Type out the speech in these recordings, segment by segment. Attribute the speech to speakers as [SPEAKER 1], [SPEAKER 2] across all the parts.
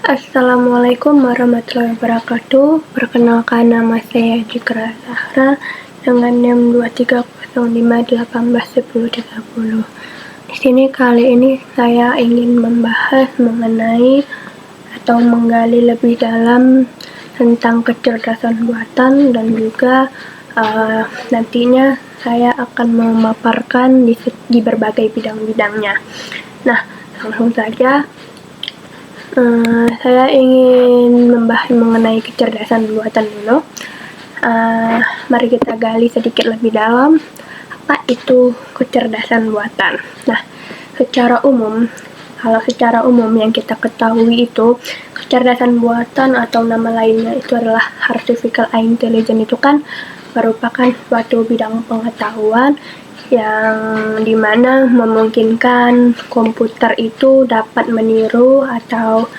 [SPEAKER 1] Assalamualaikum warahmatullahi wabarakatuh. Perkenalkan, nama saya Jikra Zahra dengan NIM 2305181030. Di sini kali ini saya ingin membahas mengenai atau menggali lebih dalam tentang kecerdasan buatan, dan juga nantinya saya akan memaparkan di berbagai bidang-bidangnya. Nah, langsung saja. Saya ingin membahas mengenai kecerdasan buatan dulu. Mari kita gali sedikit lebih dalam, apa itu kecerdasan buatan. Nah, kalau secara umum yang kita ketahui itu, kecerdasan buatan atau nama lainnya itu adalah artificial intelligence, itu kan merupakan suatu bidang pengetahuan yang dimana memungkinkan komputer itu dapat meniru atau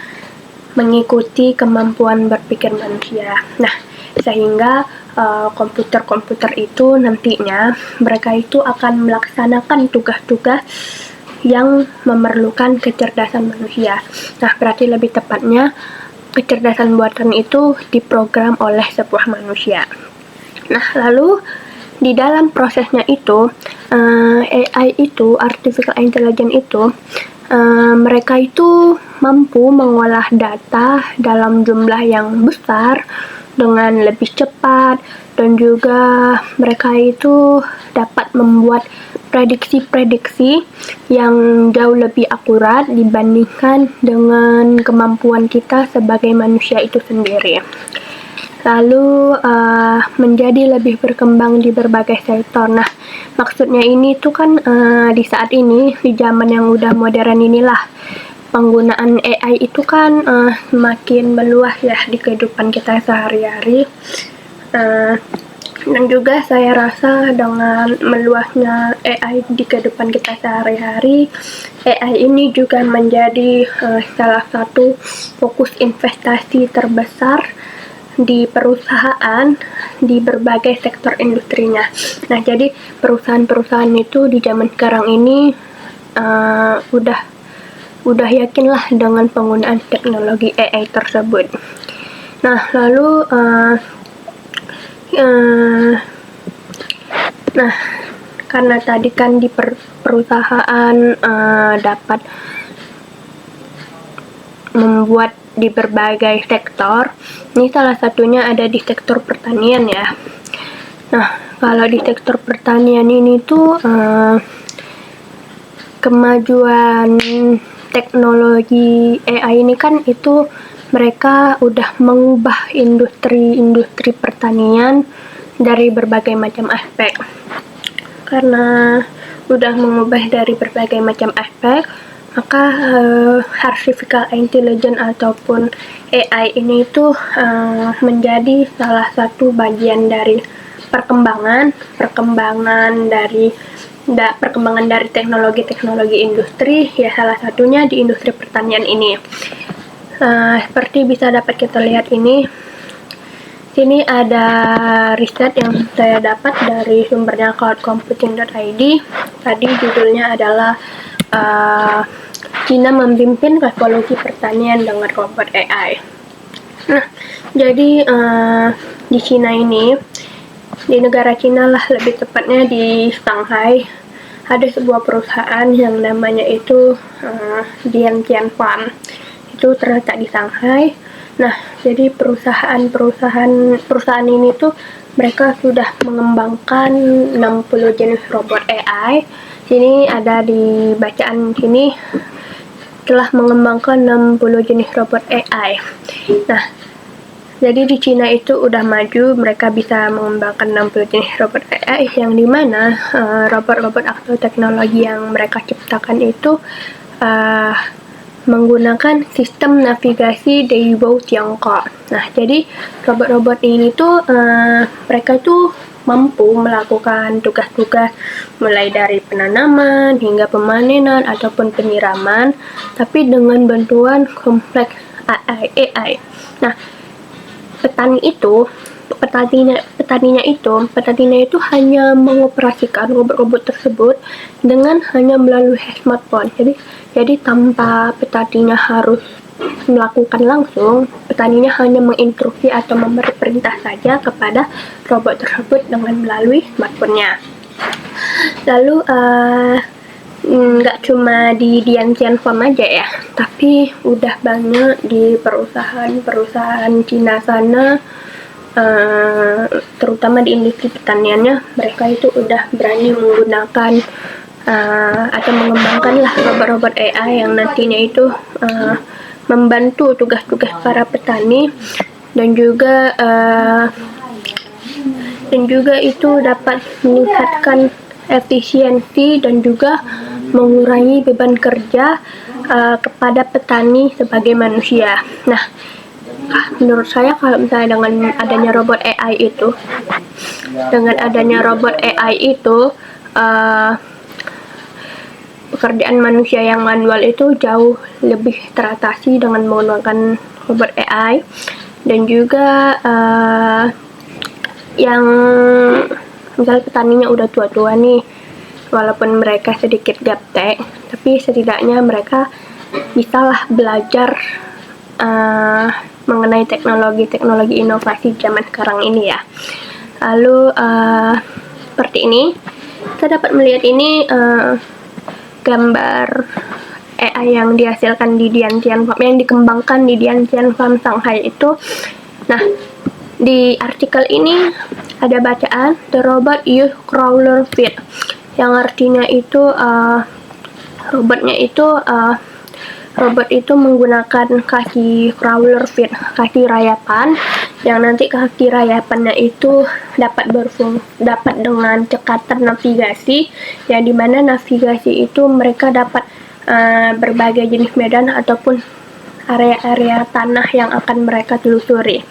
[SPEAKER 1] mengikuti kemampuan berpikir manusia. Nah, sehingga komputer-komputer itu nantinya mereka itu akan melaksanakan tugas-tugas yang memerlukan kecerdasan manusia. Nah, berarti lebih tepatnya kecerdasan buatan itu diprogram oleh sebuah manusia. Nah, lalu di dalam prosesnya itu, AI itu, artificial intelligence itu, mereka itu mampu mengolah data dalam jumlah yang besar dengan lebih cepat, dan juga mereka itu dapat membuat prediksi-prediksi yang jauh lebih akurat dibandingkan dengan kemampuan kita sebagai manusia itu sendiri. Lalu menjadi lebih berkembang di berbagai sektor. Nah, maksudnya ini tuh kan di saat ini, di zaman yang udah modern inilah, penggunaan AI itu kan semakin meluas ya di kehidupan kita sehari-hari. Dan juga saya rasa dengan meluasnya AI di kehidupan kita sehari-hari, AI ini juga menjadi salah satu fokus investasi terbesar di perusahaan di berbagai sektor industrinya. Nah, jadi perusahaan-perusahaan itu di zaman sekarang ini udah yakinlah dengan penggunaan teknologi AI tersebut. Nah, lalu karena tadi kan di perusahaan dapat membuat di berbagai sektor. Ini salah satunya ada di sektor pertanian ya. Nah, kalau di sektor pertanian ini tuh kemajuan teknologi AI ini kan itu mereka udah mengubah industri pertanian dari berbagai macam aspek. Karena udah mengubah dari berbagai macam aspek, maka artificial intelligence ataupun AI ini itu menjadi salah satu bagian dari perkembangan dari teknologi industri ya, salah satunya di industri pertanian ini. Seperti bisa dapat kita lihat ini. Sini ada riset yang saya dapat dari sumbernya cloudcomputing.id. Tadi judulnya adalah Cina memimpin revolusi pertanian dengan robot AI. Nah, jadi di Cina ini, di negara Cina lah lebih tepatnya di Shanghai, ada sebuah perusahaan yang namanya itu Diantian Farm. Itu terletak di Shanghai. Nah, jadi perusahaan ini tuh mereka sudah mengembangkan 60 jenis robot AI. Sini ada di bacaan sini, telah mengembangkan 60 jenis robot AI. Nah, jadi di Cina itu udah maju, mereka bisa mengembangkan 60 jenis robot AI, yang dimana robot-robot atau teknologi yang mereka ciptakan itu menggunakan sistem navigasi Daibo Tiongkok. Nah, jadi robot-robot ini tuh mereka tuh mampu melakukan tugas-tugas mulai dari penanaman hingga pemanenan ataupun penyiraman, tapi dengan bantuan kompleks AI. Nah, petaninya itu hanya mengoperasikan robot-robot tersebut dengan hanya melalui smartphone. Jadi tanpa petaninya harus melakukan langsung, petaninya hanya menginstruksi atau memberi perintah saja kepada robot tersebut dengan melalui smartphone-nya. Lalu nggak cuma di Diantian Farm aja ya, tapi udah banyak di perusahaan Cina sana, terutama di industri pertaniannya, mereka itu udah berani menggunakan atau mengembangkan lah robot-robot AI yang nantinya itu membantu tugas-tugas para petani, dan juga itu dapat meningkatkan efisiensi dan juga mengurangi beban kerja kepada petani sebagai manusia. Nah, menurut saya kalau misalnya dengan adanya robot AI itu, pekerjaan manusia yang manual itu jauh lebih teratasi dengan menggunakan robot AI. Dan juga yang misalnya petaninya udah tua-tua nih, walaupun mereka sedikit gaptek, tapi setidaknya mereka bisalah belajar mengenai teknologi inovasi zaman sekarang ini ya. Lalu seperti ini, kita dapat melihat ini gambar AI yang dihasilkan di Diantian Farm, yang dikembangkan di Diantian Farm Shanghai itu. Nah, di artikel ini ada bacaan the robot use crawler feet, yang artinya itu robot itu menggunakan kaki crawler feet, kaki rayapan, yang nanti kaki rayapannya itu dapat dengan cekatan navigasi, yang dimana navigasi itu mereka dapat berbagai jenis medan ataupun area-area tanah yang akan mereka telusuri.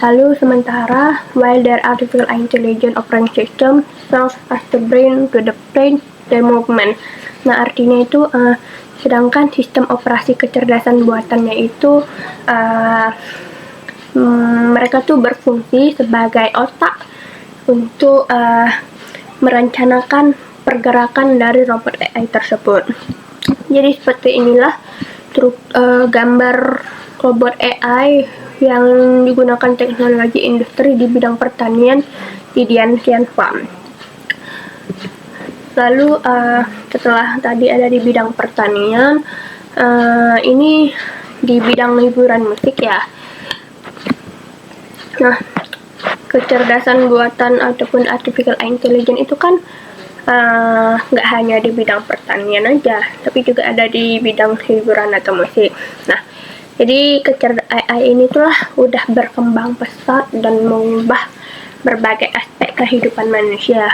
[SPEAKER 1] Lalu sementara while their artificial intelligence operating system serves as the brain to the plane the movement. Nah, artinya itu sedangkan sistem operasi kecerdasan buatannya itu mereka tuh berfungsi sebagai otak untuk merencanakan pergerakan dari robot AI tersebut. Jadi seperti inilah gambar robot AI yang digunakan teknologi industri di bidang pertanian di Diantian Farm. Lalu setelah tadi ada di bidang pertanian, ini di bidang hiburan musik ya. Nah, kecerdasan buatan ataupun artificial intelligence itu kan nggak hanya di bidang pertanian aja, tapi juga ada di bidang hiburan atau musik. Nah, jadi AI ini tuh udah berkembang pesat dan mengubah berbagai aspek kehidupan manusia.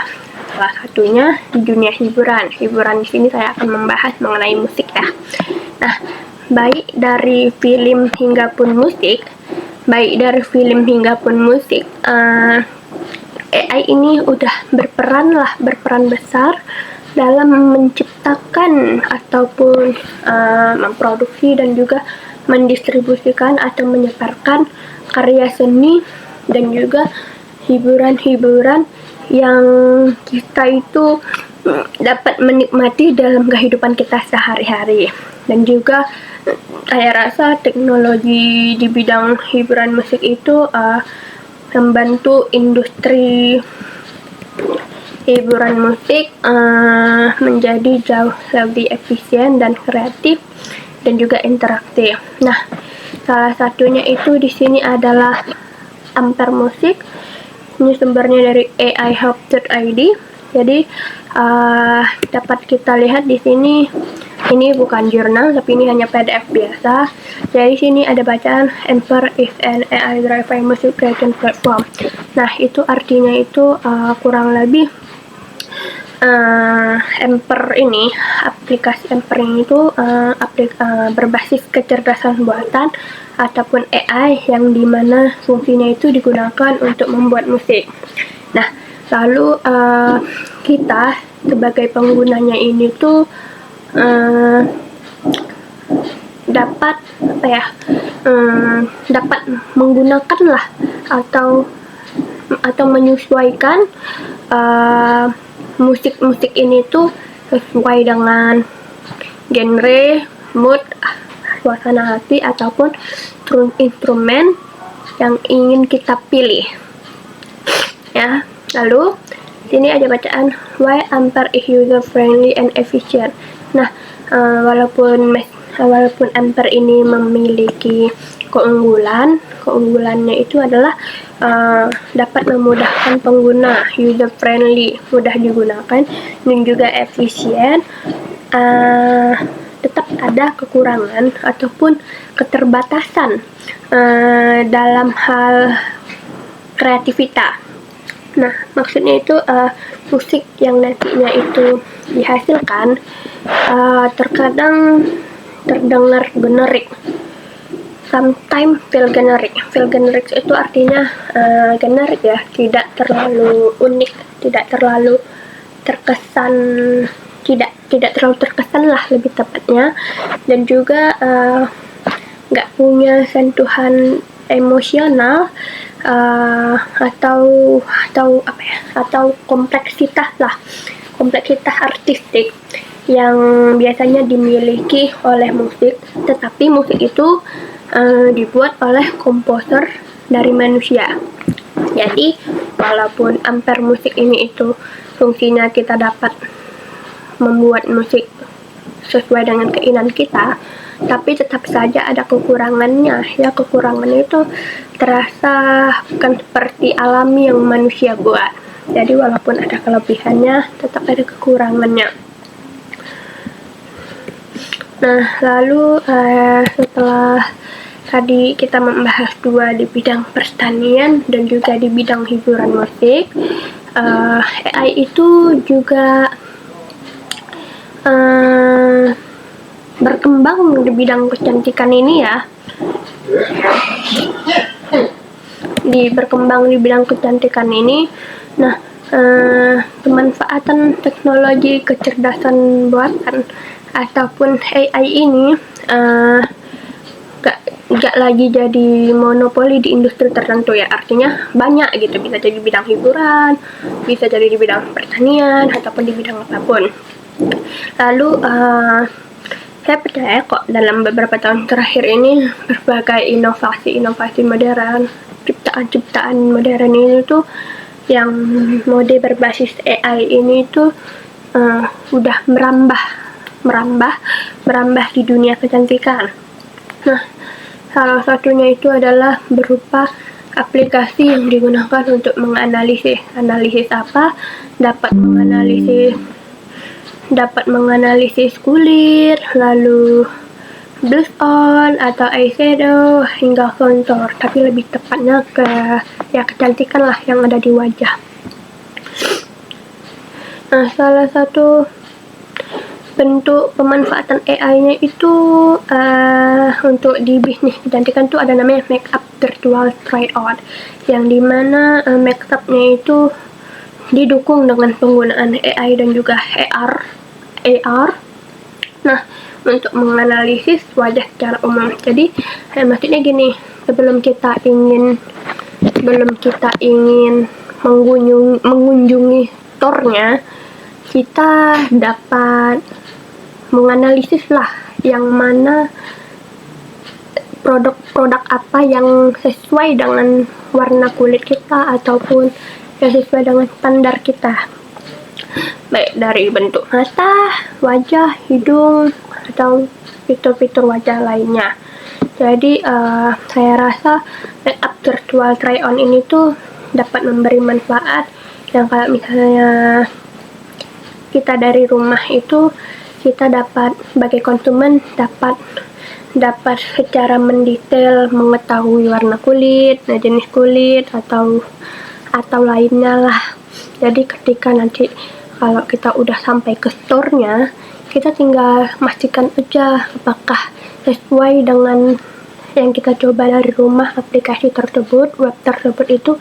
[SPEAKER 1] Salah satunya di dunia hiburan. Hiburan di sini saya akan membahas mengenai musik ya. Nah, baik dari film hingga pun musik, AI ini udah berperan besar dalam menciptakan ataupun memproduksi dan juga mendistribusikan atau menyebarkan karya seni dan juga hiburan-hiburan yang kita itu dapat menikmati dalam kehidupan kita sehari-hari. Dan juga saya rasa teknologi di bidang hiburan musik itu membantu industri hiburan musik menjadi jauh lebih efisien dan kreatif dan juga interaktif. Nah, salah satunya itu di sini adalah Ampere Music. Ini sumbernya dari AIHub.id. Jadi dapat kita lihat di sini, ini bukan jurnal tapi ini hanya PDF biasa. Jadi sini ada bacaan Ampere is an AI driven music creation platform. Nah, itu artinya itu kurang lebih aplikasi Ampere ini itu berbasis kecerdasan buatan ataupun AI yang dimana fungsinya itu digunakan untuk membuat musik. Nah, lalu kita sebagai penggunanya ini tuh dapat menggunakan lah atau menyesuaikan musik-musik ini tuh sesuai dengan genre, mood, suasana hati ataupun instrumen yang ingin kita pilih. Ya, lalu sini ada bacaan why Ampere is user friendly and efficient. Nah, walaupun Ampere ini memiliki keunggulannya itu adalah dapat memudahkan pengguna, user friendly, mudah digunakan, dan juga efisien. Tetap ada kekurangan ataupun keterbatasan dalam hal kreativitas. Nah, maksudnya itu musik yang nantinya itu dihasilkan terkadang terdengar generik, sometimes feel generic. Feel generic itu artinya generik ya, tidak terlalu unik, tidak terlalu terkesan, tidak terlalu terkesan lah lebih tepatnya, dan juga nggak punya sentuhan emosional atau kompleksitas artistik yang biasanya dimiliki oleh musik, tetapi musik itu dibuat oleh komposer dari manusia. Jadi walaupun Ampere musik ini itu fungsinya kita dapat membuat musik sesuai dengan keinginan kita, tapi tetap saja ada kekurangannya. Ya, kekurangannya itu terasa bukan seperti alami yang manusia buat. Jadi walaupun ada kelebihannya, tetap ada kekurangannya. Nah, lalu setelah tadi kita membahas dua di bidang pertanian dan juga di bidang hiburan musik, AI itu juga berkembang di bidang kecantikan ini ya. Berkembang di bidang kecantikan ini. Nah, pemanfaatan teknologi kecerdasan buatan ataupun AI ini gak lagi jadi monopoli di industri tertentu ya, artinya banyak gitu, bisa jadi di bidang hiburan, bisa jadi di bidang pertanian ataupun di bidang apapun. Lalu saya percaya kok dalam beberapa tahun terakhir ini berbagai inovasi modern, ciptaan modern ini tuh yang mode berbasis AI ini tuh udah merambah di dunia kecantikan. Nah, salah satunya itu adalah berupa aplikasi yang digunakan untuk menganalisis apa, dapat menganalisis kulit, lalu blush on atau eyeshadow hingga contour, tapi lebih tepatnya kecantikan lah yang ada di wajah. Nah, salah satu bentuk pemanfaatan AI-nya itu untuk di bisnis kecantikan tuh ada namanya makeup virtual try-on, yang dimana makeupnya itu didukung dengan penggunaan AI dan juga AR. Nah, untuk menganalisis wajah secara umum. Jadi maksudnya gini, sebelum kita ingin mengunjungi store-nya, kita dapat menganalisis lah yang mana produk apa yang sesuai dengan warna kulit kita ataupun yang sesuai dengan standar kita, baik dari bentuk mata, wajah, hidung, atau fitur-fitur wajah lainnya. Jadi saya rasa makeup virtual try-on ini tuh dapat memberi manfaat yang kalau misalnya kita dari rumah itu kita dapat sebagai konsumen dapat secara mendetail mengetahui warna kulit, jenis kulit atau lainnya lah. Jadi ketika nanti kalau kita udah sampai ke store-nya, kita tinggal pastikan aja apakah sesuai dengan yang kita coba dari rumah, aplikasi tersebut, web tersebut itu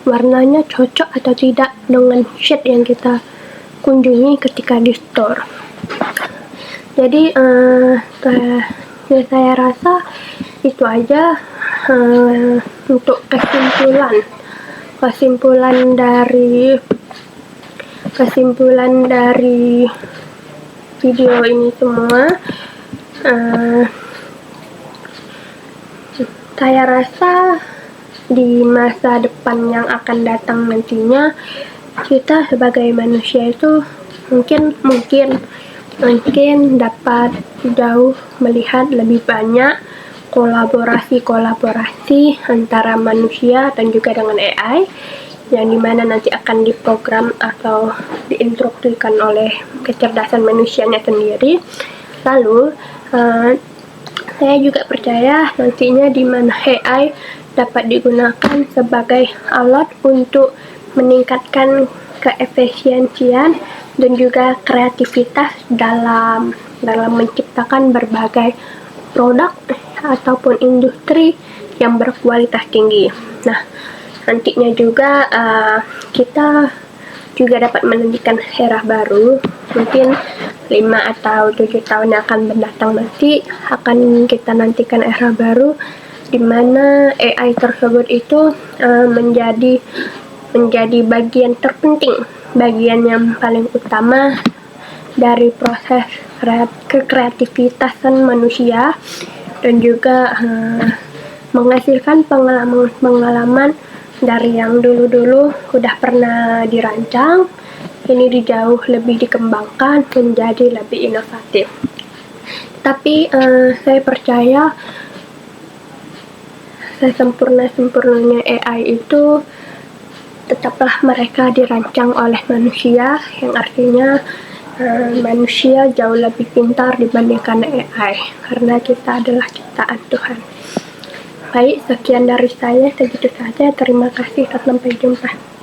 [SPEAKER 1] warnanya cocok atau tidak dengan shade yang kita kunjungi ketika di store. Jadi saya rasa itu aja untuk kesimpulan dari video ini semua. Saya rasa di masa depan yang akan datang nantinya, kita sebagai manusia itu mungkin dapat jauh melihat lebih banyak kolaborasi antara manusia dan juga dengan AI, yang dimana nanti akan diprogram atau diinstruksikan oleh kecerdasan manusianya sendiri. Lalu saya juga percaya nantinya di mana AI dapat digunakan sebagai alat untuk meningkatkan keefisiensian dan juga kreativitas dalam menciptakan berbagai produk ataupun industri yang berkualitas tinggi. Nah, nantinya juga kita juga dapat menantikan era baru, mungkin 5 atau 7 tahun yang akan mendatang nanti akan kita nantikan era baru di mana AI tersebut itu menjadi bagian terpenting, bagian yang paling utama dari proses kekreativitasan manusia, dan juga menghasilkan pengalaman dari yang dulu-dulu udah pernah dirancang, ini jauh lebih dikembangkan menjadi lebih inovatif. Tapi saya percaya sesempurna-sempurnanya AI itu tetaplah mereka dirancang oleh manusia, yang artinya manusia jauh lebih pintar dibandingkan AI karena kita adalah ciptaan Tuhan. Baik, sekian dari saya, segitu saja. Terima kasih, sampai jumpa.